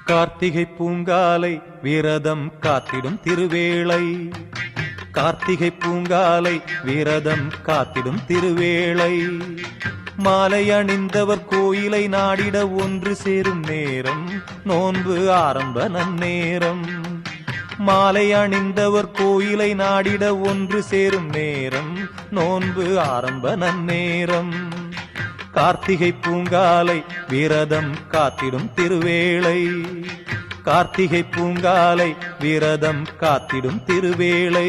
கார்த்திகை பூங்காலை விரதம் காத்திடும் திருவேளை. கார்த்திகை பூங்காலை விரதம் காத்திடும் திருவேளை. மாலை அணிந்தவர் கோயிலை நாடிட ஒன்று சேரும் நேரம் நோன்பு ஆரம்ப நன்னேரம். மாலை அணிந்தவர் கோயிலை நாடிட ஒன்று சேரும் நேரம் நோன்பு ஆரம்ப நன்னேரம். கார்த்திகை பூங்காலை விரதம் காத்திடும் திருவேளை. கார்த்திகை பூங்காலை விரதம் காத்திடும் திருவேளை.